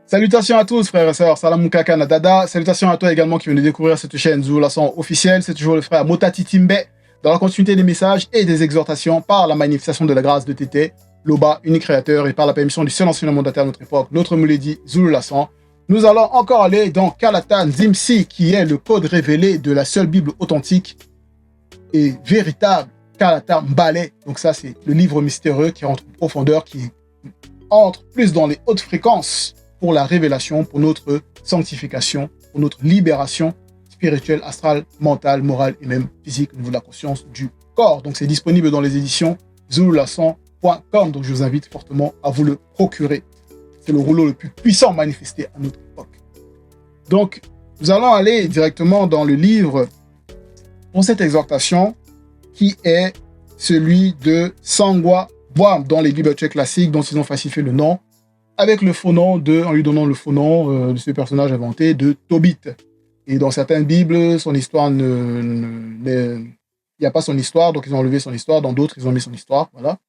Salutations à tous, frères et sœurs. Salam Moukaka Nadada. Salutations à toi également qui venez découvrir cette chaîne Zoulason officielle. C'est toujours le frère Motati Timbe dans la continuité des messages et des exhortations par la manifestation de la grâce de Tété, l'Oba, unique créateur, et par la permission du seul enseignant mandataire de notre époque, notre Mouledi Zoulason. Nous allons encore aller dans Kalatan Zimsi, qui est le code révélé de la seule Bible authentique et véritable, Kalatan Mbale. Donc ça, c'est le livre mystérieux qui rentre en profondeur, qui entre plus dans les hautes fréquences pour la révélation, pour notre sanctification, pour notre libération spirituelle, astrale, mentale, morale et même physique au niveau de la conscience du corps. Donc c'est disponible dans les éditions zoulason.com, donc je vous invite fortement à vous le procurer. C'est le rouleau le plus puissant manifesté à notre époque. Donc nous allons aller directement dans le livre pour cette exhortation qui est celui de Sangwa Bwam dans les bibliothèques classiques dont ils ont falsifié le nom, avec le faux nom en lui donnant le faux nom de ce personnage inventé de Tobit. Et dans certaines bibles, son histoire il n'y a pas son histoire, donc ils ont enlevé son histoire. Dans d'autres, ils ont mis son histoire, voilà.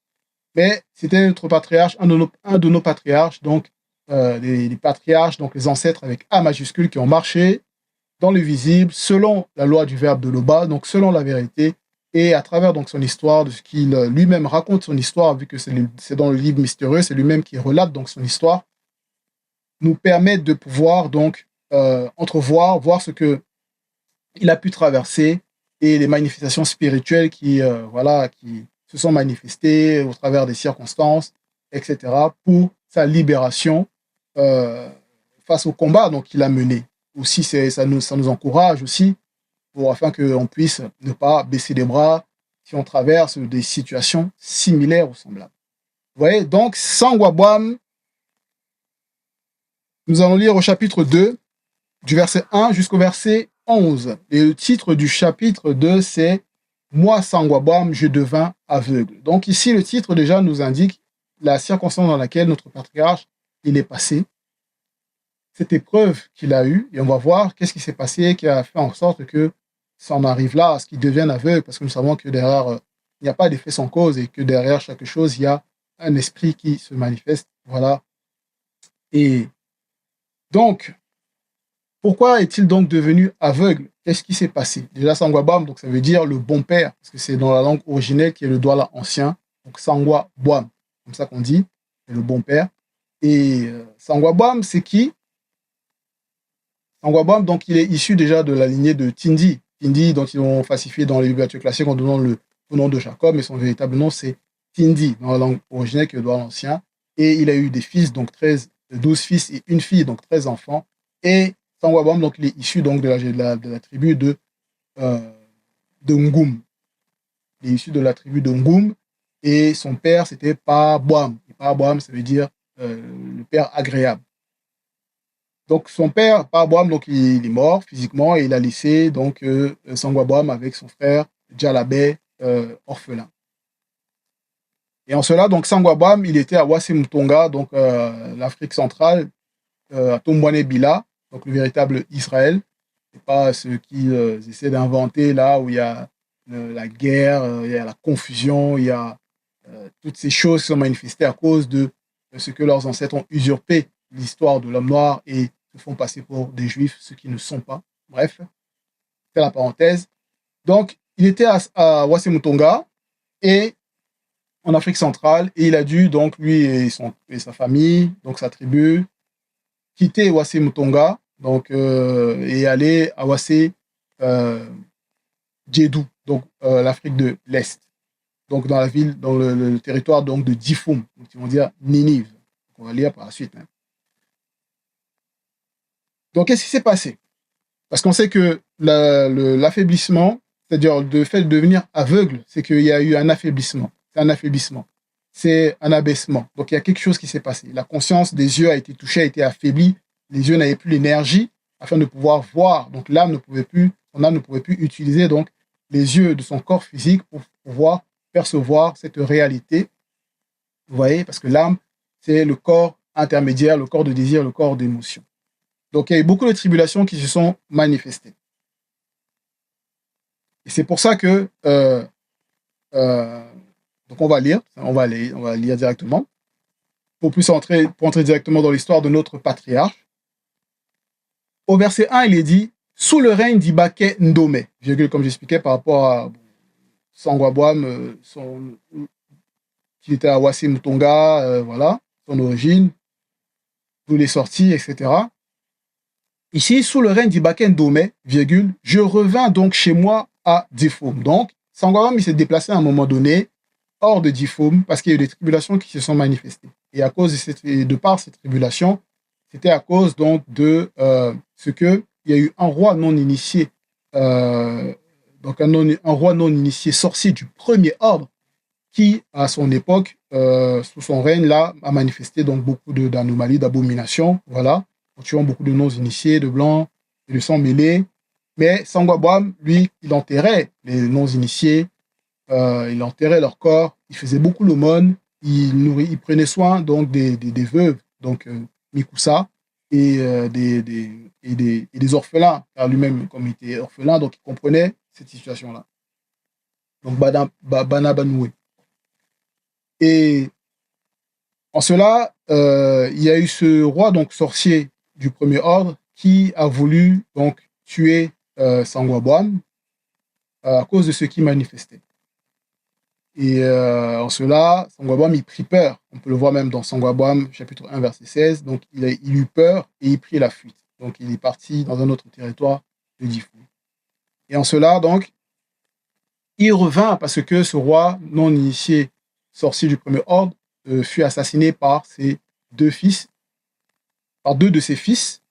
Mais c'était notre patriarche, un de nos patriarches, donc les patriarches, donc les ancêtres avec A majuscule qui ont marché dans le visible, selon la loi du verbe de l'Oba, donc selon la vérité, et à travers donc son histoire, de ce qu'il lui-même raconte son histoire, vu que c'est dans le livre mystérieux, c'est lui-même qui relate donc son histoire, nous permet de pouvoir donc entrevoir, voir ce que il a pu traverser et les manifestations spirituelles qui se sont manifestées au travers des circonstances, etc., pour sa libération face au combat donc qu'il a mené. Aussi, ça nous encourage aussi afin qu'on puisse ne pas baisser les bras si on traverse des situations similaires ou semblables. Vous voyez, donc, Sangwa Bwam, nous allons lire au chapitre 2, du verset 1 jusqu'au verset 11. Et le titre du chapitre 2, c'est « Moi, Sangwa Bwam, je devins aveugle ». Donc ici, le titre déjà nous indique la circonstance dans laquelle notre patriarche il est passé, cette épreuve qu'il a eue, et on va voir qu'est-ce qui s'est passé, qui a fait en sorte que ça en arrive là, à ce qu'il devienne aveugle, parce que nous savons que derrière, il n'y a pas d'effet sans cause, et que derrière chaque chose, il y a un esprit qui se manifeste, voilà. Et donc, pourquoi est-il donc devenu aveugle? Qu'est-ce qui s'est passé? Déjà, Sangwa Bwam, donc ça veut dire le bon père, parce que c'est dans la langue originelle qui est le Douala ancien, donc Sangwa Bwam, comme ça qu'on dit, c'est le bon père. Et Sangwa Bwam, c'est qui? Sangwa Bwam, donc il est issu déjà de la lignée de Tindi. Tindi, dont ils ont falsifié dans les bibliothèques classiques en donnant le nom de Jacob, mais son véritable nom, c'est Tindi, dans la langue originelle qui est le Douala ancien. Et il a eu des fils, donc 12 fils et une fille, donc 13 enfants. Et Sangwa Bwam, donc il est issu donc de la tribu de Ngoum. Il est issu de la tribu de Ngoum. Et son père, c'était Pa Bwam. Et Pa Bwam, ça veut dire le père agréable. Donc son père, Pa Bwam, donc il est mort physiquement et il a laissé donc Sangwa Bwam avec son frère Djalabé orphelin. Et en cela, donc Sangwa Bwam, il était à Wassim-Tonga, donc l'Afrique centrale, à Tombouane Bila, donc le véritable Israël. C'est pas ceux qui essaient d'inventer là où il y a la guerre, il y a la confusion, il y a toutes ces choses qui sont manifestées à cause de ce que leurs ancêtres ont usurpé l'histoire de l'homme noir et se font passer pour des juifs, ce qui ne sont pas. Bref, c'est la parenthèse. Donc, il était à Wassim-Tonga et en Afrique centrale et il a dû, donc, lui et sa famille, donc sa tribu, quitter Wassim-Tonga donc, et aller à Wassé Djedou, donc l'Afrique de l'Est, donc dans la ville, dans le territoire donc, de Difoum, donc ils vont dire Ninive. On va lire par la suite. Hein. Donc, qu'est-ce qui s'est passé? Parce qu'on sait que l'affaiblissement, c'est-à-dire le fait de devenir aveugle, c'est qu'il y a eu un affaiblissement. C'est un affaiblissement. C'est un abaissement. Donc, il y a quelque chose qui s'est passé. La conscience des yeux a été touchée, a été affaiblie. Les yeux n'avaient plus l'énergie afin de pouvoir voir. Donc, son âme ne pouvait plus utiliser donc, les yeux de son corps physique pour pouvoir percevoir cette réalité. Vous voyez, parce que l'âme, c'est le corps intermédiaire, le corps de désir, le corps d'émotion. Donc, il y a eu beaucoup de tribulations qui se sont manifestées. Et c'est pour ça que donc on va lire directement. pour entrer directement dans l'histoire de notre patriarche. Au verset 1, il est dit « Sous le règne d'Ibake Ndome », virgule, comme j'expliquais par rapport à Sangwabwam, qui était à Wassé Mutonga, voilà, son origine, d'où il est sorti, etc. Ici, sous le règne d'Ibake Ndome, virgule, je revins donc chez moi à Difoum. Donc, Sangwabwam, il s'est déplacé à un moment donné hors de Difoum parce qu'il y a eu des tribulations qui se sont manifestées. Et à cause de par ces tribulations, c'était à cause donc de ce que il y a eu un roi non initié, donc un roi non initié sorcier du premier ordre qui, à son époque, sous son règne là, a manifesté donc beaucoup d'anomalies, d'abominations, voilà, en tuant beaucoup de non initiés, de blancs et de sang mêlés. Mais Sangwabwam, lui, il enterrait les non initiés, il enterrait leur corps, il faisait beaucoup l'aumône, il prenait soin donc des veuves, donc Mikusa, et des orphelins, car lui-même, comme il était orphelin, donc il comprenait cette situation-là. Donc Bana Banoué. Et en cela, il y a eu ce roi donc sorcier du premier ordre qui a voulu donc tuer Sangwabwam à cause de ce qu'il manifestait. Et en cela, Sangwabwam, il prit peur. On peut le voir même dans Sangwabwam, chapitre 1, verset 16. Donc, il eut peur et il prit la fuite. Donc, il est parti dans un autre territoire de Difou. Et en cela, donc, il revint parce que ce roi non initié, sorcier du premier ordre, fut assassiné par ses deux fils, par deux de ses fils,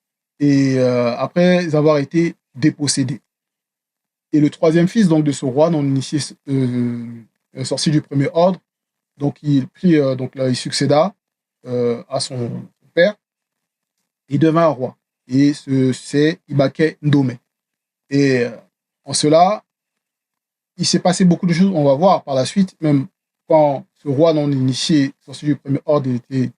et après avoir été dépossédé. Et le troisième fils donc de ce roi non initié, sorcier du premier ordre, donc il prit, donc là, il succéda à son père, il devint roi. Et c'est Ibake Ndome. Et en cela, il s'est passé beaucoup de choses, on va voir par la suite, même quand ce roi non initié, sorcier du premier ordre, il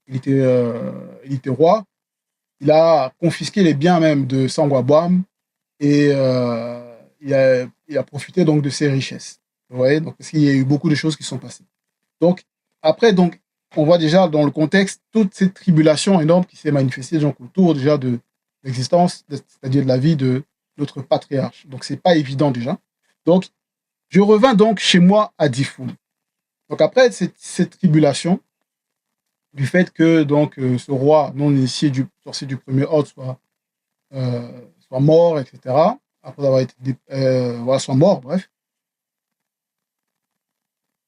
était roi, il a confisqué les biens même de Sangwabwam et il a profité donc de ses richesses. Vous voyez, donc parce qu'il y a eu beaucoup de choses qui sont passées. Donc après, donc on voit déjà dans le contexte toute cette tribulation énorme qui s'est manifestée donc autour déjà de l'existence, c'est-à-dire de la vie de notre patriarche. Donc c'est pas évident déjà. Donc je revins donc chez moi à Difoum. Donc après cette tribulation, du fait que donc ce roi non initié du sorcier du premier ordre soit mort, etc. Après avoir été voilà, soit mort, bref.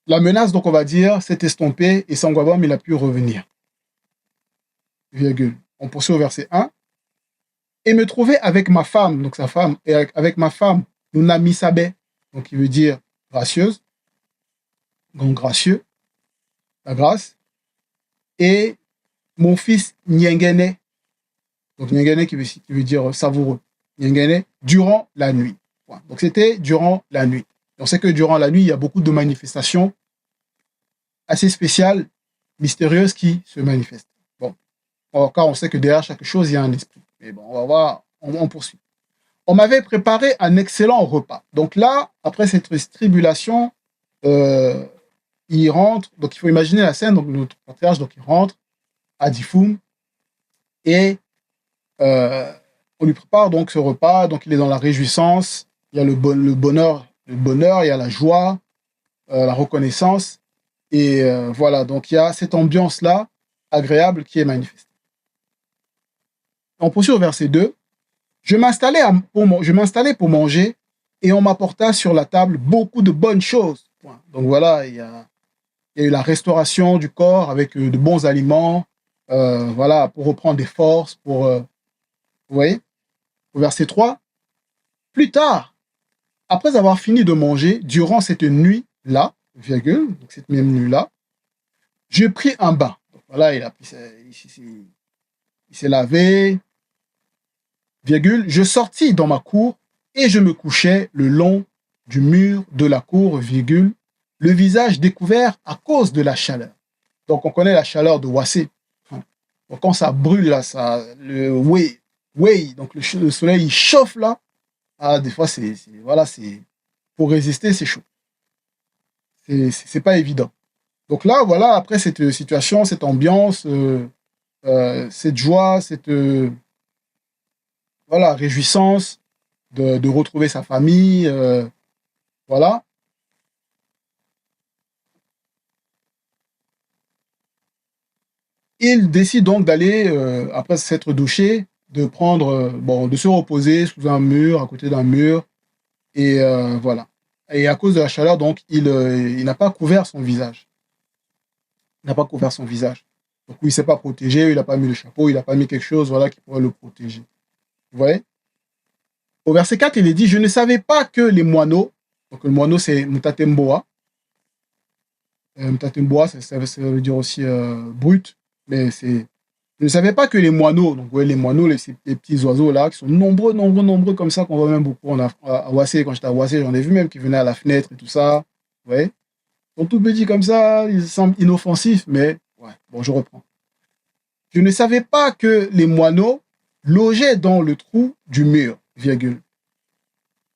La menace, donc on va dire, s'est estompée et Sangwabwam, il a pu revenir. Virgule. On poursuit au verset 1. Et me trouver avec ma femme, donc sa femme, et avec ma femme, Nunami Sabé, donc qui veut dire gracieuse, donc gracieux, la grâce, et mon fils Nyengene, donc Nyengene qui veut dire savoureux, Nyengene, durant la nuit. Donc c'était durant la nuit. On sait que durant la nuit, il y a beaucoup de manifestations assez spéciales, mystérieuses qui se manifestent. Bon, car on sait que derrière chaque chose, il y a un esprit. Mais bon, on va voir, on poursuit. On m'avait préparé un excellent repas. Donc là, après cette tribulation, il rentre, donc il faut imaginer la scène, donc notre patriarche, donc il rentre à Difoum et on lui prépare donc ce repas, donc il est dans la réjouissance, il y a le bonheur, il y a la joie, la reconnaissance, et voilà, donc il y a cette ambiance-là agréable qui est manifestée. On poursuit au verset 2. Je m'installais pour manger et on m'apporta sur la table beaucoup de bonnes choses. Donc voilà, il y a eu la restauration du corps avec de bons aliments, voilà, pour reprendre des forces, vous voyez, au verset 3. Plus tard, après avoir fini de manger, durant cette nuit-là, virgule, donc cette même nuit-là, je pris un bain. Donc voilà, il s'est lavé, virgule, je sortis dans ma cour et je me couchais le long du mur de la cour, virgule, le visage découvert à cause de la chaleur. Donc on connaît la chaleur de Wassé. Donc quand ça brûle là, donc le soleil il chauffe là, des fois voilà, pour résister c'est chaud. C'est pas évident. Donc là, voilà, après cette situation, cette ambiance, cette joie, cette voilà, réjouissance de retrouver sa famille, voilà. Il décide donc d'aller, après s'être douché, de prendre, bon, de se reposer sous un mur, à côté d'un mur, et voilà. Et à cause de la chaleur, donc, il n'a pas couvert son visage. Il n'a pas couvert son visage. Donc, il ne s'est pas protégé, il n'a pas mis le chapeau, il n'a pas mis quelque chose, voilà, qui pourrait le protéger. Vous voyez? Au verset 4, il est dit, je ne savais pas que les moineaux, donc le moineau c'est Mutatemboa, Mutatemboa, ça veut dire aussi brut, mais c'est. Je ne savais pas que les moineaux, donc ouais, les moineaux, les petits oiseaux là, qui sont nombreux, nombreux, nombreux comme ça, qu'on voit même beaucoup à Ouassé. Quand j'étais à Ouassé, j'en ai vu même qui venaient à la fenêtre et tout ça. Ouais. Ils sont tout petits comme ça, ils semblent inoffensifs, mais ouais, bon, je reprends. Je ne savais pas que les moineaux logeaient dans le trou du mur, virgule,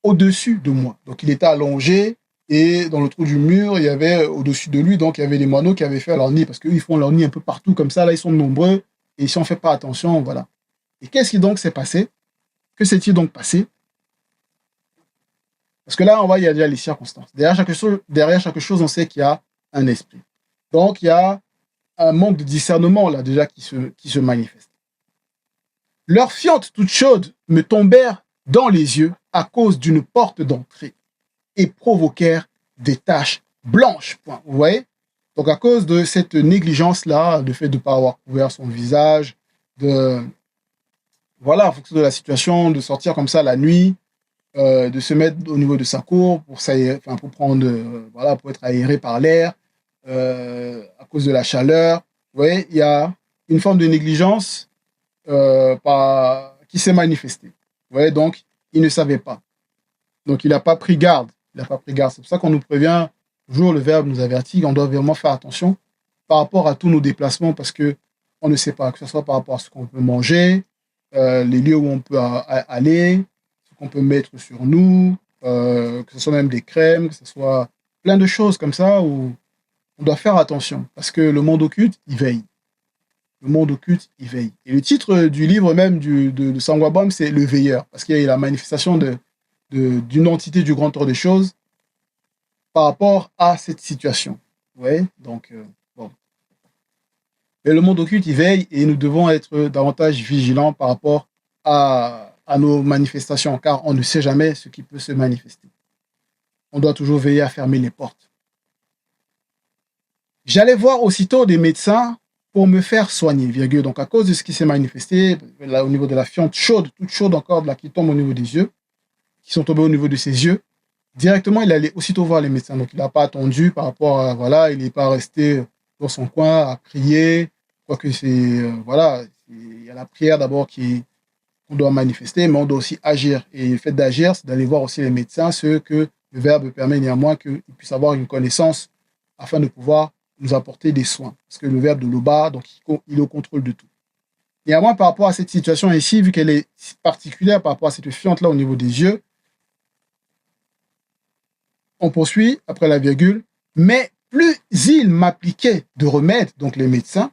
au-dessus de moi. Donc il était allongé et dans le trou du mur, il y avait au-dessus de lui, donc il y avait les moineaux qui avaient fait leur nid, parce qu'eux, ils font leur nid un peu partout comme ça, là, ils sont nombreux, et si on ne fait pas attention, voilà. Et qu'est-ce qui donc s'est passé? Que s'est-il donc passé? Parce que là, on voit, il y a déjà les circonstances. Derrière chaque chose, on sait qu'il y a un esprit. Donc, il y a un manque de discernement, là, déjà, qui se manifeste. Leurs fientes toutes chaudes me tombèrent dans les yeux à cause d'une porte d'entrée et provoquèrent des taches blanches. Point. Vous voyez? Donc, à cause de cette négligence-là, le fait de ne pas avoir couvert son visage, voilà, en fonction de la situation, de sortir comme ça la nuit, de se mettre au niveau de sa cour pour s'aérer, enfin, pour prendre, voilà, pour être aéré par l'air, à cause de la chaleur. Vous voyez, il y a une forme de négligence qui s'est manifestée. Vous voyez, donc, il ne savait pas. Donc, il n'a pas pris garde. Il n'a pas pris garde. C'est pour ça qu'on nous prévient, toujours le Verbe nous avertit, on doit vraiment faire attention par rapport à tous nos déplacements parce que on ne sait pas, que ce soit par rapport à ce qu'on peut manger, les lieux où on peut aller, ce qu'on peut mettre sur nous, que ce soit même des crèmes, que ce soit plein de choses comme ça où on doit faire attention parce que le monde occulte, il veille. Le monde occulte, il veille. Et le titre du livre même de Sangwabam, c'est Le Veilleur, parce qu'il y a la manifestation d'une entité du grand tour des choses par rapport à cette situation. Vous voyez? Donc, bon. Mais le monde occulte, il veille et nous devons être davantage vigilants par rapport à nos manifestations, car on ne sait jamais ce qui peut se manifester. On doit toujours veiller à fermer les portes. J'allais voir aussitôt des médecins pour me faire soigner, virgule. Donc, à cause de ce qui s'est manifesté, là, au niveau de la fiente chaude, toute chaude encore, là, qui tombe au niveau des yeux, qui sont tombés au niveau de ses yeux, directement, il allait aussitôt voir les médecins. Donc, il n'a pas attendu par rapport à, voilà, il n'est pas resté dans son coin à prier. Quoique c'est, voilà, il y a la prière d'abord qu'on doit manifester, mais on doit aussi agir. Et le fait d'agir, c'est d'aller voir aussi les médecins, ce que le Verbe permet néanmoins qu'ils puissent avoir une connaissance afin de pouvoir nous apporter des soins. Parce que le Verbe de l'Oba, donc, il est au contrôle de tout. Néanmoins, par rapport à cette situation ici, vu qu'elle est particulière par rapport à cette fiente-là au niveau des yeux, on poursuit après la virgule, mais plus ils m'appliquaient de remèdes, donc les médecins,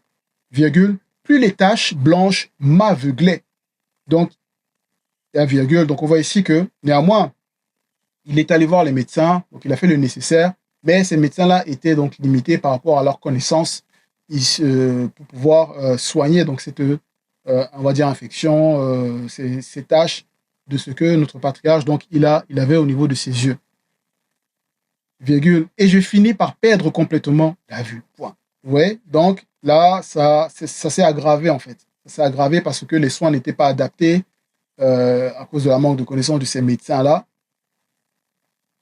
virgule, plus les taches blanches m'aveuglaient. Donc, il y a virgule. Donc, on voit ici que, néanmoins, il est allé voir les médecins, donc il a fait le nécessaire, mais ces médecins-là étaient donc limités par rapport à leur connaissance pour pouvoir soigner donc cette, on va dire, infection, ces taches de ce que notre patriarche, donc, il avait au niveau de ses yeux. Virgule, et je finis par perdre complètement la vue. Point. Vous voyez? Donc, là, ça s'est aggravé, en fait. Ça s'est aggravé parce que les soins n'étaient pas adaptés à cause de la manque de connaissance de ces médecins-là.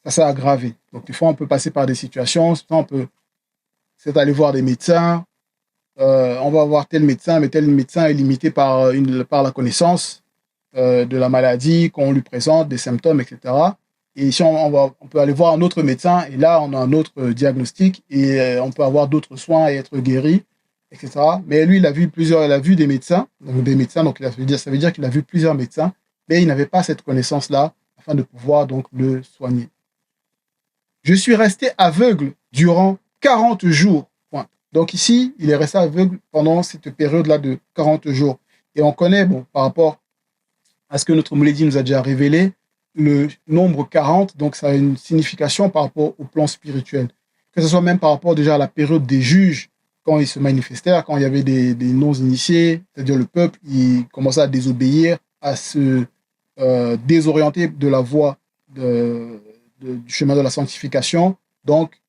Ça s'est aggravé. Donc, des fois, on peut passer par des situations. On peut aller voir des médecins. On va voir tel médecin, mais tel médecin est limité par la connaissance de la maladie qu'on lui présente, des symptômes, etc. Et ici, on peut aller voir un autre médecin et là, on a un autre diagnostic et on peut avoir d'autres soins et être guéri, etc. Mais lui, il a vu des médecins, donc ça veut dire qu'il a vu plusieurs médecins, mais il n'avait pas cette connaissance-là afin de pouvoir donc le soigner. Je suis resté aveugle durant 40 jours. Donc ici, il est resté aveugle pendant cette période-là de 40 jours. Et on connaît, bon, par rapport à ce que notre Mouledi nous a déjà révélé, le nombre 40, donc ça a une signification par rapport au plan spirituel. Que ce soit même par rapport déjà à la période des juges, quand ils se manifestèrent, quand il y avait des non-initiés, c'est-à-dire le peuple, il commençait à désobéir, à se désorienter de la voie du chemin de la sanctification. Donc,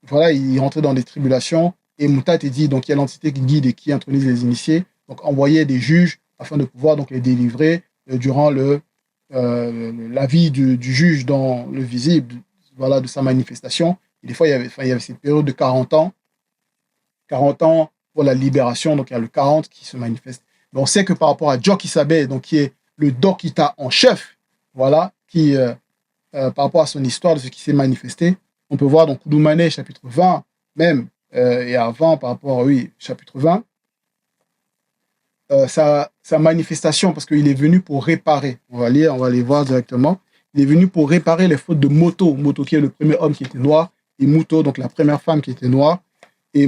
voilà, il rentrait dans des tribulations. Et Moutat est dit, donc il y a l'entité qui guide et qui intronise les initiés, donc envoyait des juges afin de pouvoir donc les délivrer durant la vie du juge dans le visible, voilà, de sa manifestation. Et des fois, il y avait cette période de 40 ans pour la libération, donc il y a le 40 qui se manifeste. Mais on sait que par rapport à Djoki Sabé, donc qui est le Dokita en chef, voilà, qui, par rapport à son histoire de ce qui s'est manifesté, on peut voir dans Koudoumane, chapitre 20, même, et avant, par rapport, oui, chapitre 20, sa manifestation, parce qu'il est venu pour réparer. On va lire, on va aller voir directement. Il est venu pour réparer les fautes de Moto. Moto qui est le premier homme qui était noir, et Muto, donc la première femme qui était noire, et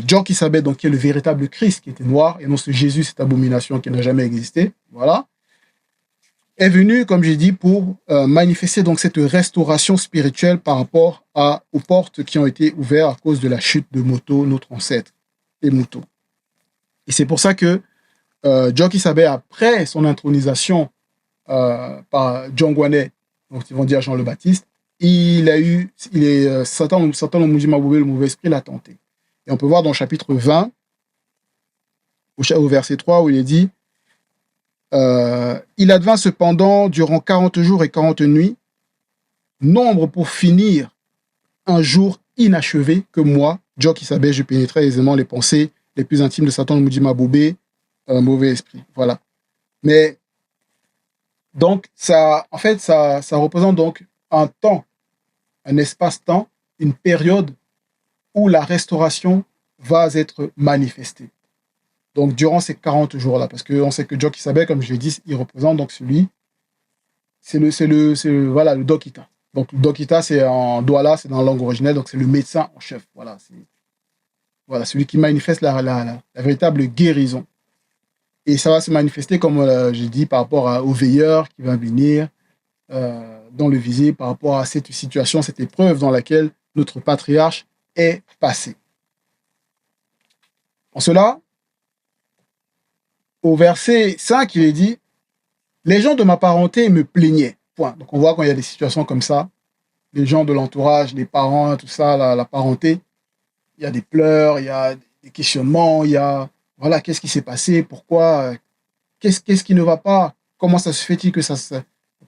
Djoki Sabé, donc qui est le véritable Christ qui était noir, et non ce Jésus, cette abomination qui n'a jamais existé. Voilà. Est venu, comme j'ai dit, pour manifester donc cette restauration spirituelle par rapport aux portes qui ont été ouvertes à cause de la chute de Moto, notre ancêtre, et Muto. Et c'est pour ça que Djoki Sabé, après son intronisation par John Gwanet, donc ils vont dire Jean le Baptiste, Satan le Mujima Boubé, le mauvais esprit, l'a tenté. Et on peut voir dans le chapitre 20, au verset 3, où il est dit il advint cependant durant 40 jours et 40 nuits, nombre pour finir un jour inachevé que moi, Djoki Sabé, je pénétrais aisément les pensées les plus intimes de Satan le Mujima Boubé, mauvais esprit. Voilà. Mais donc, ça représente donc un temps, un espace-temps, une période où la restauration va être manifestée. Donc, durant ces 40 jours-là, parce qu'on sait que Djoki Sabé, comme je l'ai dit, il représente donc celui, voilà, le Dokita. Donc, le Dokita, c'est en Douala, c'est dans la langue originelle, donc c'est le médecin en chef. Voilà, celui qui manifeste la véritable guérison. Et ça va se manifester, comme j'ai dit, par rapport au veilleur qui va venir dans le visible, par rapport à cette situation, cette épreuve dans laquelle notre patriarche est passé. En cela, au verset 5, il est dit « Les gens de ma parenté me plaignaient. » Point. Donc on voit quand il y a des situations comme ça, les gens de l'entourage, les parents, tout ça, la parenté, il y a des pleurs, il y a des questionnements, il y a, voilà, qu'est-ce qui s'est passé, pourquoi, qu'est-ce qui ne va pas, comment ça se fait-il que ça se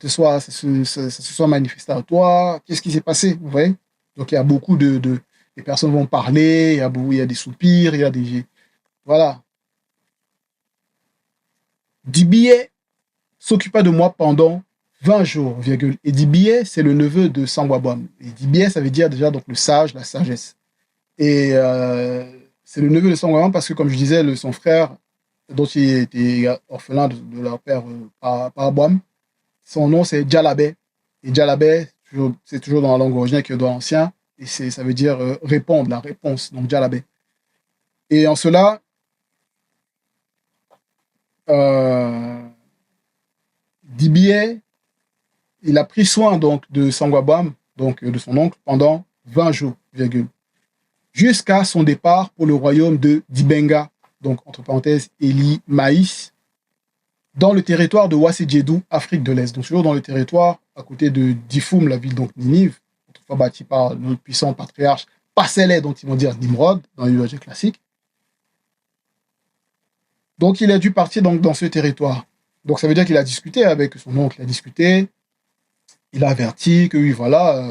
soit manifesté à toi, qu'est-ce qui s'est passé, vous voyez? Donc il y a beaucoup les personnes vont parler, il y a des soupirs, il y a des, voilà. Dibié s'occupa de moi pendant 20 jours, virgule. Et Dibié, c'est le neveu de Sangwabam. Et Dibié, ça veut dire déjà donc le sage, la sagesse. Et c'est le neveu de Sangwabam parce que, comme je disais, son frère, dont il était orphelin de leur père par Abouam, son nom c'est Djalabé. Et Djalabé, c'est toujours dans la langue originale qui est dans l'ancien, et ça veut dire répondre, la réponse, donc Djalabé. Et en cela, Dibié, il a pris soin donc de Sangwabam, donc de son oncle, pendant 20 jours, virgule, jusqu'à son départ pour le royaume de Dibenga, donc entre parenthèses Eli Maïs, dans le territoire de Wassedjedou, Afrique de l'Est. Donc toujours dans le territoire à côté de Difoum, la ville donc Ninive, autrefois bâtie par notre puissant patriarche Passelé, dont ils vont dire Nimrod, dans l'UAG classique. Donc il a dû partir donc, dans ce territoire. Donc ça veut dire qu'il a discuté avec son oncle, il a discuté, il a averti que oui, voilà,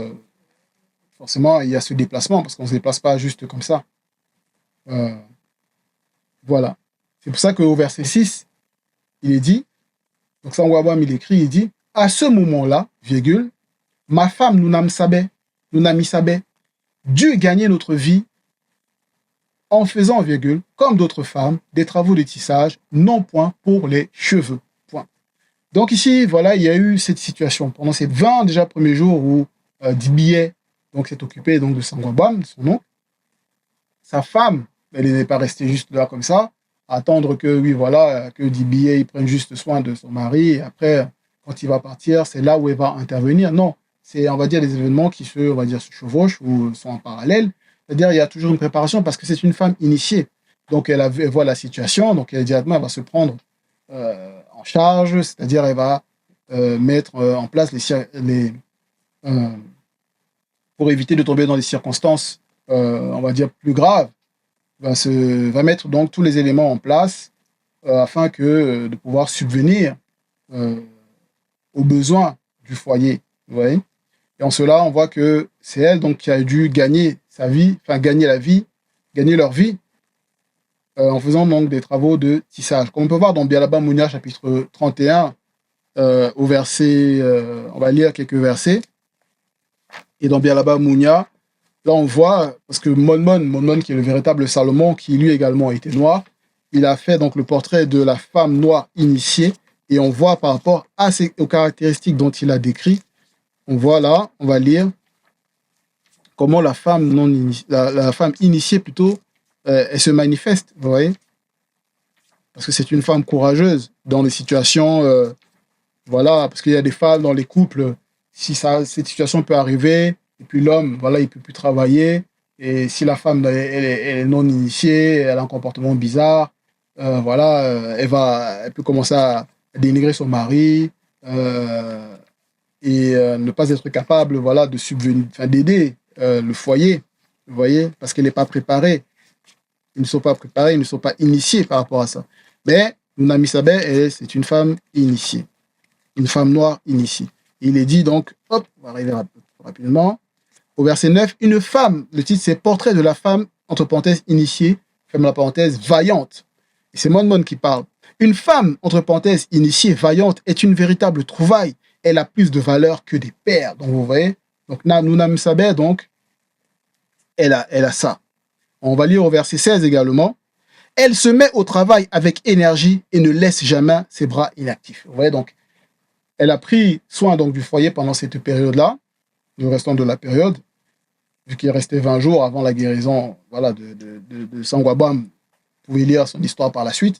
forcément il y a ce déplacement, parce qu'on ne se déplace pas juste comme ça. Voilà. C'est pour ça qu'au verset 6, il est dit, donc Sangwabam il écrit, il dit, à ce moment-là, virgule, ma femme Nounami Sabé, dut gagner notre vie en faisant, virgule, comme d'autres femmes, des travaux de tissage, non point pour les cheveux. Point. Donc ici, voilà, il y a eu cette situation. Pendant ces 20 déjà premiers jours où Dibié donc, s'est occupé donc, de Sangwabam, son nom, sa femme, elle n'est pas restée juste là comme ça, à attendre que, oui, voilà, que DBA il prenne juste soin de son mari. Et après, quand il va partir, c'est là où elle va intervenir. Non, c'est, on va dire, des événements qui se, on va dire, se chevauchent ou sont en parallèle. C'est-à-dire, il y a toujours une préparation parce que c'est une femme initiée. Donc, elle voit la situation, donc elle, directement, elle va se prendre en charge, c'est-à-dire, elle va mettre en place euh, pour éviter de tomber dans des circonstances, on va dire, plus graves, va mettre donc tous les éléments en place afin que de pouvoir subvenir euh, aux besoins du foyer. Vous voyez. Et en cela, on voit que c'est elle donc qui a dû gagner sa vie, enfin gagner la vie, gagner leur vie en faisant donc des travaux de tissage. Comme on peut voir dans Bialaba Mounia, chapitre 31, au verset, on va lire quelques versets. Et dans Bialaba Mounia, là on voit, parce que Monmon qui est le véritable Salomon, qui lui également était noir, il a fait donc le portrait de la femme noire initiée, et on voit par rapport aux caractéristiques dont il a décrit, on voit là, on va lire comment la femme, la femme initiée plutôt, elle se manifeste, vous voyez, parce que c'est une femme courageuse dans les situations, voilà, parce qu'il y a des femmes dans les couples, si cette situation peut arriver, et puis l'homme, voilà, il peut plus travailler, et si la femme, elle est non initiée, elle a un comportement bizarre, voilà, elle peut commencer à dénigrer son mari, et ne pas être capable, voilà, de subvenir, enfin, d'aider le foyer, vous voyez, parce qu'elle n'est pas préparée. Ils ne sont pas préparés, ils ne sont pas initiés par rapport à ça. Mais Nunami Sabeh, c'est une femme initiée, une femme noire initiée. Il est dit donc, hop, on va arriver rapidement, au verset 9, une femme, le titre c'est Portrait de la femme, entre parenthèses, initiée, ferme la parenthèse, vaillante. Et c'est Monmon qui parle. Une femme, entre parenthèses, initiée, vaillante, est une véritable trouvaille. Elle a plus de valeur que des pères. Donc vous voyez, donc Nunami Sabeh, donc, elle a ça. On va lire au verset 16 également. Elle se met au travail avec énergie et ne laisse jamais ses bras inactifs. Vous voyez, donc, elle a pris soin donc du foyer pendant cette période-là, le restant de la période, vu qu'il restait 20 jours avant la guérison, voilà, de Sangwabam. Vous pouvez lire son histoire par la suite,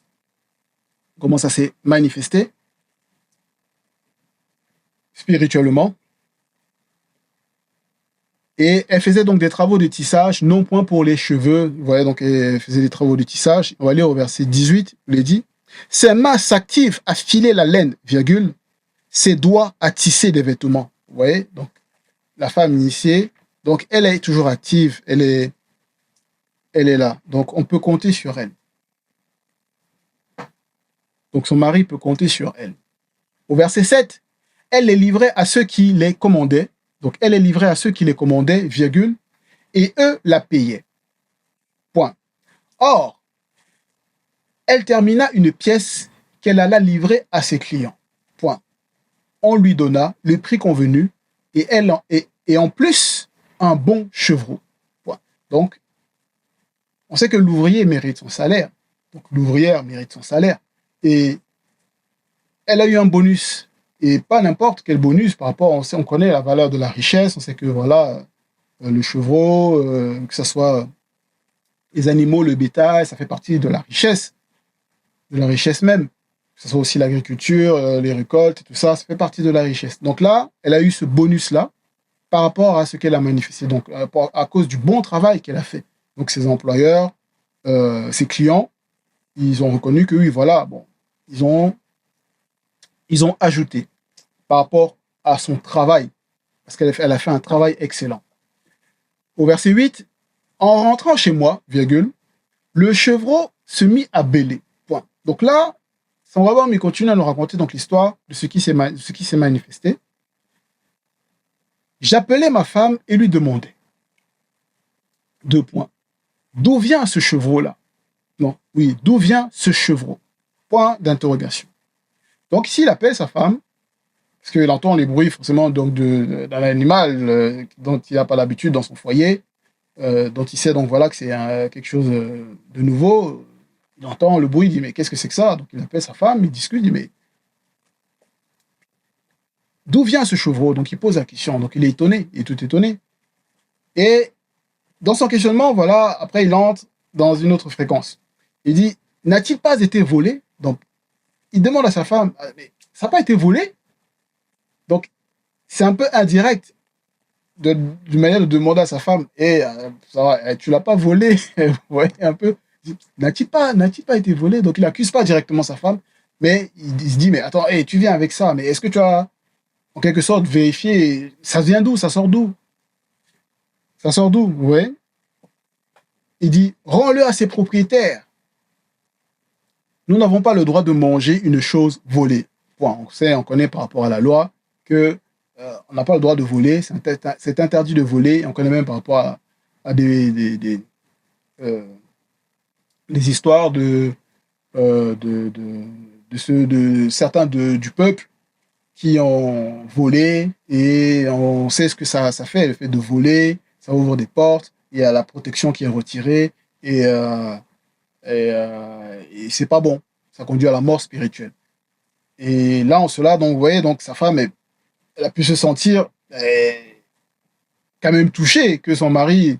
comment ça s'est manifesté spirituellement. Et elle faisait donc des travaux de tissage, non point pour les cheveux. Vous voyez, donc elle faisait des travaux de tissage. On va lire au verset 18, il est dit, ses mains s'activent à filer la laine, virgule, ses doigts à tisser des vêtements. Vous voyez, donc la femme initiée, donc elle est toujours active, elle est là. Donc on peut compter sur elle. Donc son mari peut compter sur elle. Au verset 7, elle les livrait à ceux qui les commandaient. Donc elle est livrée à ceux qui les commandaient, virgule, et eux la payaient. Point. Or, elle termina une pièce qu'elle alla livrer à ses clients. Point. On lui donna le prix convenu et en plus un bon chevreau. Point. Donc, on sait que l'ouvrier mérite son salaire. Donc, l'ouvrière mérite son salaire. Et elle a eu un bonus. Et pas n'importe quel bonus par rapport, on connaît la valeur de la richesse, on sait que voilà, le chevreau, que ce soit les animaux, le bétail, ça fait partie de la richesse même. Que ce soit aussi l'agriculture, les récoltes, tout ça, ça fait partie de la richesse. Donc là, elle a eu ce bonus-là par rapport à ce qu'elle a manifesté, donc à cause du bon travail qu'elle a fait. Donc ses employeurs, ses clients, ils ont reconnu que oui, voilà, bon, ils ont ajouté par rapport à son travail, parce qu'elle a fait un travail excellent. Au verset 8, en rentrant chez moi, virgule, le chevreau se mit à bêler. Point. Donc là, Sangwabam, il continue à nous raconter donc l'histoire de ce qui s'est manifesté. J'appelai ma femme et lui demandai. 2 points. D'où vient ce chevreau-là? Non, oui, d'où vient ce chevreau? Point d'interrogation. Donc ici, il appelle sa femme, parce qu'il entend les bruits forcément donc d'un animal dont il n'a pas l'habitude dans son foyer, dont il sait donc voilà que c'est quelque chose de nouveau. Il entend le bruit, il dit mais qu'est-ce que c'est que ça? Donc il appelle sa femme, il discute, il dit mais d'où vient ce chevreau? Donc il pose la question, donc il est étonné, il est tout étonné. Et dans son questionnement, voilà, après, il entre dans une autre fréquence. Il dit, n'a-t-il pas été volé? Donc, il demande à sa femme, mais ça n'a pas été volé? Donc, c'est un peu indirect d'une manière de demander à sa femme, ça va, tu l'as pas volé? Vous voyez un peu, n'a-t-il pas été volé? Donc, il n'accuse pas directement sa femme, mais il se dit, mais attends, tu viens avec ça, mais est-ce que tu as, en quelque sorte, vérifié, ça vient d'où? Ça sort d'où? Ça sort d'où? Vous voyez? Il dit, rends-le à ses propriétaires. Nous n'avons pas le droit de manger une chose volée. Point. On connaît par rapport à la loi que on n'a pas le droit de voler, c'est interdit de voler. On connaît même par rapport à des histoires de certains du peuple qui ont volé, et on sait ce que ça fait, le fait de voler, ça ouvre des portes, il y a la protection qui est retirée, et c'est pas bon, ça conduit à la mort spirituelle. Et là, en cela, donc, vous voyez, donc, sa femme, elle a pu se sentir quand même touchée que son mari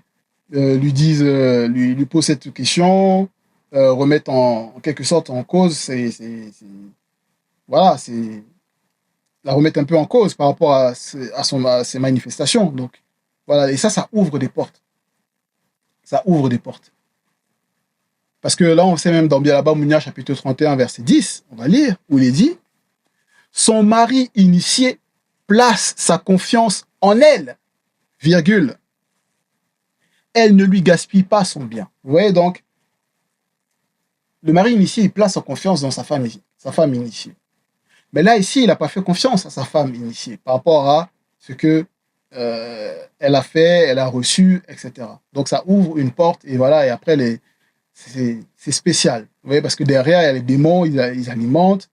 lui pose cette question, remette en quelque sorte en cause, voilà, c'est la remettre un peu en cause par rapport à ses manifestations. Donc, voilà, et ça ouvre des portes. Ça ouvre des portes. Parce que là, on sait même dans Bialaba Mounia, chapitre 31, verset 10, on va lire, où il est dit, son mari initié place sa confiance en elle, virgule. Elle ne lui gaspille pas son bien. Vous voyez donc, le mari initié, il place sa confiance dans sa femme initiée. Mais là, ici, il n'a pas fait confiance à sa femme initiée par rapport à ce que elle a fait, elle a reçu, etc. Donc, ça ouvre une porte, et voilà, et après, c'est spécial. Vous voyez, parce que derrière, il y a les démons, ils alimentent,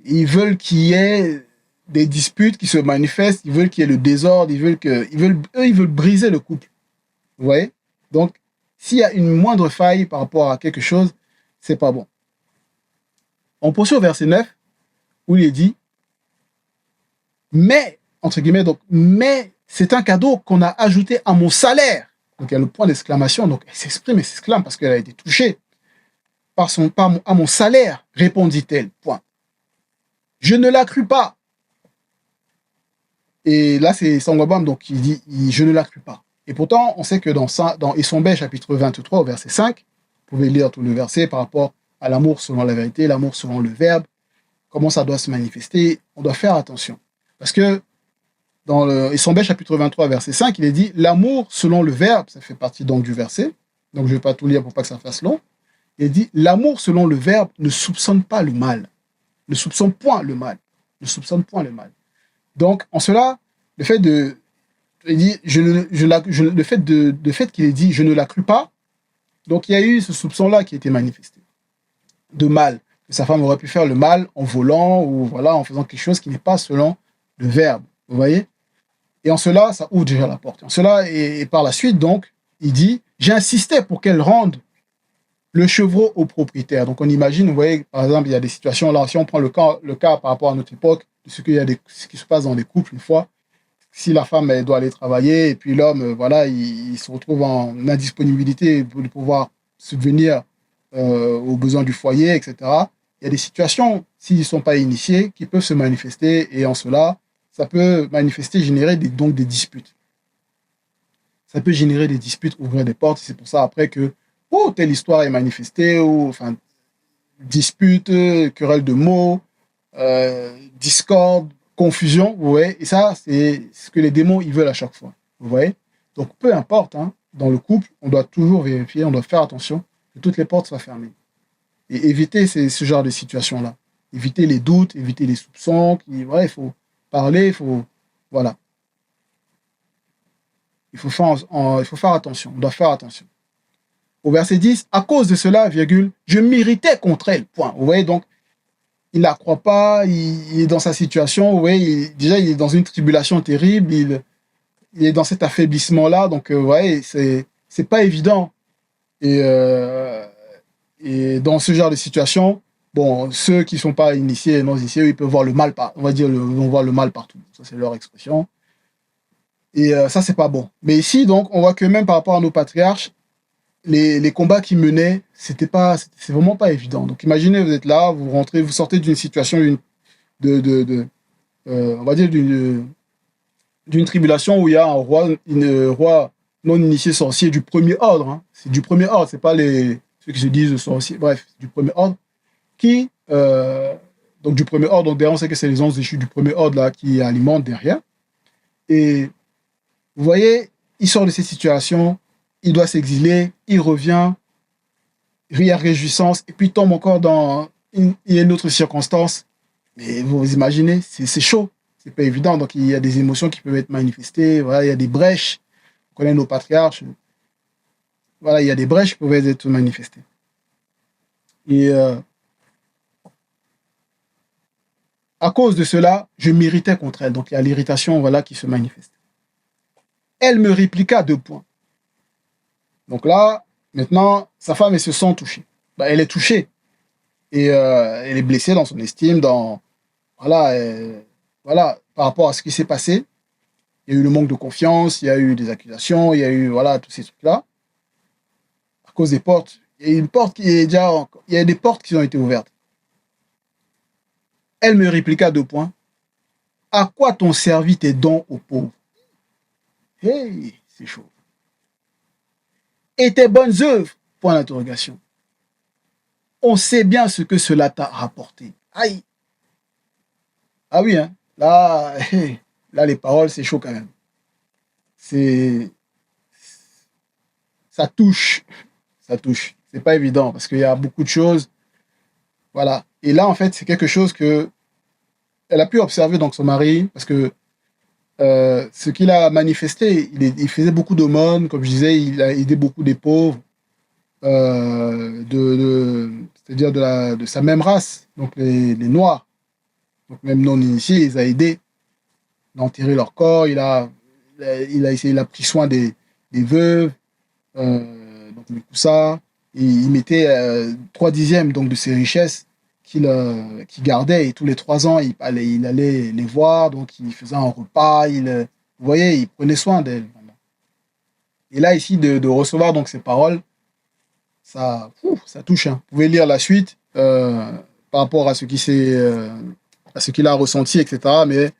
ils veulent qu'il y ait des disputes qui se manifestent, ils veulent qu'il y ait le désordre, ils veulent briser le couple. Vous voyez? Donc, s'il y a une moindre faille par rapport à quelque chose, c'est pas bon. On poursuit au verset 9, où il est dit, mais, entre guillemets, donc, mais c'est un cadeau qu'on a ajouté à mon salaire. Donc, il y a le point d'exclamation. Donc, elle s'exprime et s'exclame parce qu'elle a été touchée à mon salaire, répondit-elle. Point. Je ne la crus pas. Et là, c'est Sangwabam, donc il dit, je ne la crus pas. Et pourtant, on sait que dans Essombé, chapitre 23, au verset 5, vous pouvez lire tout le verset par rapport à l'amour selon la vérité, l'amour selon le verbe, comment ça doit se manifester, on doit faire attention. Parce que dans Essombé, chapitre 23, verset 5, il est dit, l'amour selon le verbe, ça fait partie donc du verset, donc je ne vais pas tout lire pour pas que ça fasse long, il dit, l'amour selon le verbe ne soupçonne pas le mal, ne soupçonne point le mal, ne soupçonne point le mal. Donc, en cela, le fait qu'il ait dit, je ne la crus pas, donc il y a eu ce soupçon-là qui a été manifesté, de mal, que sa femme aurait pu faire le mal en volant, ou voilà, en faisant quelque chose qui n'est pas selon le verbe, vous voyez? Et en cela, ça ouvre déjà la porte. En cela, et par la suite, donc, il dit, j'insistais pour qu'elle rende le chevreau au propriétaire. Donc, on imagine, vous voyez, par exemple, il y a des situations, là, si on prend le cas par rapport à notre époque, de ce qui se passe dans les couples, une fois, si la femme, elle doit aller travailler, et puis l'homme, voilà, il se retrouve en indisponibilité pour pouvoir subvenir aux besoins du foyer, etc. Il y a des situations, s'ils ne sont pas initiés, qui peuvent se manifester, et en cela, ça peut générer donc des disputes. Ça peut générer des disputes, ouvrir des portes, c'est pour ça après que telle histoire est manifestée, ou enfin, dispute, querelle de mots, discorde, confusion, vous voyez, et ça, c'est ce que les démons, ils veulent à chaque fois, vous voyez. Donc, peu importe, hein, dans le couple, on doit toujours vérifier, on doit faire attention que toutes les portes soient fermées. Et éviter ce genre de situation-là. Éviter les doutes, éviter les soupçons, voilà, il faut parler, voilà. Il faut faire attention, on doit faire attention. Au verset 10, à cause de cela, virgule, je m'irritais contre elle, point. Vous voyez, donc, il ne la croit pas, il est dans sa situation, vous voyez, déjà, il est dans une tribulation terrible, il est dans cet affaiblissement-là, donc, vous voyez, c'est pas évident. Et dans ce genre de situation, bon, ceux qui ne sont pas initiés et non initiés, ils peuvent voir le mal, on va dire, ils vont voir le mal partout. Ça, c'est leur expression. Et ça, c'est pas bon. Mais ici, donc, on voit que même par rapport à nos patriarches, les combats qu'ils menaient, c'est vraiment pas évident. Donc, imaginez, vous êtes là, vous rentrez, vous sortez d'une situation, on va dire, d'une tribulation où il y a un roi, une roi non initié sorcier du premier ordre. Hein. C'est du premier ordre, c'est pas ceux qui se disent sorciers, bref, du premier ordre, qui, donc du premier ordre, donc derrière, on sait que c'est les 11 déchus du premier ordre là, qui alimentent derrière. Et vous voyez, il sort de cette situation, il doit s'exiler, il revient, il y a réjouissance, et puis tombe encore dans une autre circonstance. Mais vous imaginez, c'est chaud, c'est pas évident. Donc il y a des émotions qui peuvent être manifestées, voilà, il y a des brèches. On connaît nos patriarches. Voilà, il y a des brèches qui peuvent être manifestées. Et à cause de cela, je m'irritais contre elle. Donc il y a l'irritation voilà, qui se manifeste. Elle me répliqua 2 points. Donc là, maintenant, sa femme, elle se sent touchée. Bah, elle est touchée. Et elle est blessée dans son estime, voilà, voilà, par rapport à ce qui s'est passé. Il y a eu le manque de confiance, il y a eu des accusations, il y a eu voilà, tous ces trucs-là. À cause des portes. Il y a une porte qui est déjà. Il y a des portes qui ont été ouvertes. Elle me répliqua 2 points. À quoi t'ont servi tes dons aux pauvres? Hey, c'est chaud. Et tes bonnes œuvres? Point d'interrogation. On sait bien ce que cela t'a rapporté. Aïe. Ah oui, hein. Là, là, les paroles, c'est chaud quand même. C'est. Ça touche. Ça touche. C'est pas évident parce qu'il y a beaucoup de choses. Voilà. Et là, en fait, c'est quelque chose que elle a pu observer donc son mari parce que ce qu'il a manifesté, il faisait beaucoup d'aumônes, comme je disais, il a aidé beaucoup des pauvres, c'est-à-dire de sa même race, donc les Noirs, donc même non initiés, il les a aidés à enterrer leur corps, il a pris soin des veuves, donc du coup ça, et il mettait 3/10 donc de ses richesses qu'il gardait et tous les 3 ans il allait les voir, donc il faisait un repas, vous voyez, il prenait soin d'elle. Et là ici de recevoir donc ces paroles, ça touche. Hein. Vous pouvez lire la suite par rapport à à ce qu'il a ressenti, etc. Mais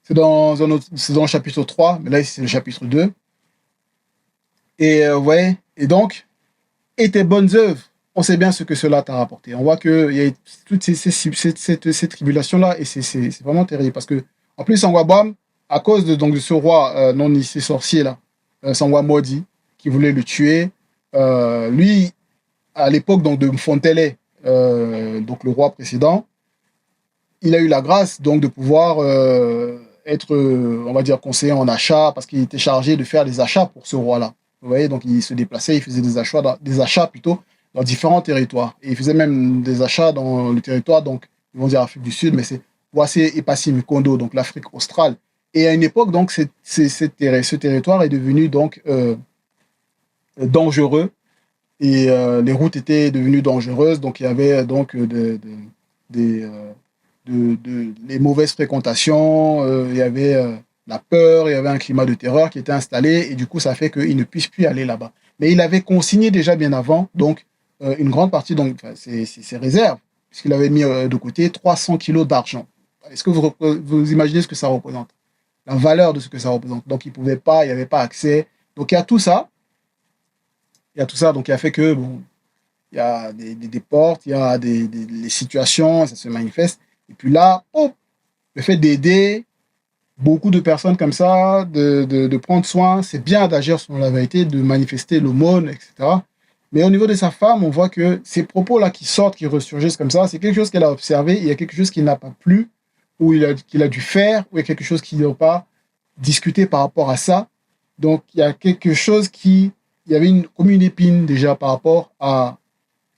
c'est dans le chapitre 3, mais là c'est le chapitre 2. Et vous voyez, et donc, et tes bonnes œuvres, on sait bien ce que cela t'a rapporté. On voit qu'il y a toutes ces tribulations-là, et c'est vraiment terrible. Parce que, en plus, Sangwabam, à cause donc, de ce roi non initié sorcier, là, Sangwa maudit, qui voulait le tuer, lui, à l'époque donc, de Mfontele, donc le roi précédent, il a eu la grâce donc, de pouvoir être, on va dire, conseiller en achat, parce qu'il était chargé de faire des achats pour ce roi-là. Vous voyez, donc il se déplaçait, il faisait des achats plutôt dans différents territoires. Et il faisait même des achats dans le territoire, donc ils vont dire Afrique du Sud, mais c'est Ouassé et Passy Mukondo, donc l'Afrique australe. Et à une époque, donc, ce territoire est devenu donc dangereux et les routes étaient devenues dangereuses, donc il y avait donc les mauvaises fréquentations, il y avait la peur, il y avait un climat de terreur qui était installé, et du coup, ça fait qu'il ne puisse plus aller là-bas. Mais il avait consigné déjà bien avant, donc, une grande partie, donc, ses réserves, puisqu'il avait mis de côté 300 kilos d'argent. Est-ce que vous imaginez ce que ça représente? La valeur de ce que ça représente. Donc, il ne pouvait pas, il n'y avait pas accès. Donc, il y a tout ça. Il y a tout ça, donc, il a fait que, bon, il y a des portes, il y a des situations, ça se manifeste. Et puis là, oh, le fait d'aider beaucoup de personnes comme ça, de prendre soin, c'est bien d'agir sur la vérité, de manifester l'aumône, etc. Mais au niveau de sa femme, on voit que ces propos-là qui sortent, qui ressurgissent comme ça, c'est quelque chose qu'elle a observé, il y a quelque chose qui n'a pas plu, ou qu'il a dû faire, ou il y a quelque chose qu'il n'a pas discuté par rapport à ça. Donc, il y a quelque chose il y avait comme une épine déjà par rapport à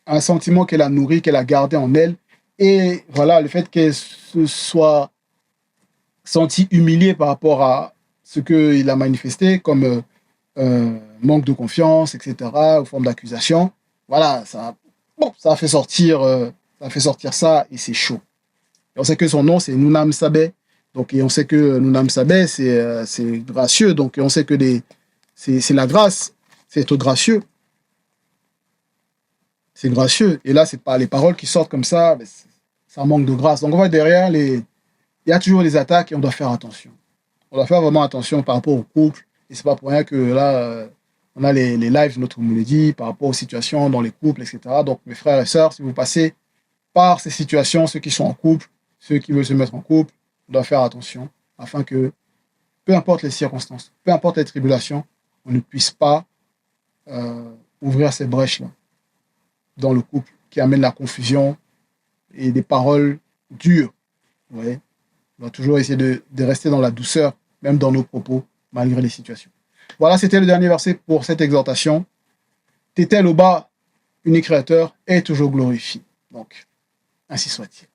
un sentiment qu'elle a nourri, qu'elle a gardé en elle. Et voilà, le fait qu'elle se soit sentie humiliée par rapport à ce qu'il a manifesté comme manque de confiance, etc., ou forme d'accusation. Voilà, ça a fait sortir ça, et c'est chaud. Et on sait que son nom, c'est Nunam Sabé. Donc, et on sait que Nunam Sabé, c'est gracieux. Donc, et on sait que c'est la grâce, c'est être gracieux. C'est gracieux. Et là, c'est pas les paroles qui sortent comme ça, mais ça manque de grâce. Donc, on voit derrière, il y a toujours des attaques et on doit faire attention. On doit faire vraiment attention par rapport au couple. Et c'est pas pour rien que là, on a les lives, notre dit, par rapport aux situations dans les couples, etc. Donc, mes frères et sœurs, si vous passez par ces situations, ceux qui sont en couple, ceux qui veulent se mettre en couple, on doit faire attention afin que, peu importe les circonstances, peu importe les tribulations, on ne puisse pas ouvrir ces brèches-là dans le couple qui amènent la confusion et des paroles dures. Vous voyez, on doit toujours essayer de rester dans la douceur, même dans nos propos, malgré les situations. Voilà, c'était le dernier verset pour cette exhortation. Tétel au bas, unique créateur, est toujours glorifié. Donc, ainsi soit-il.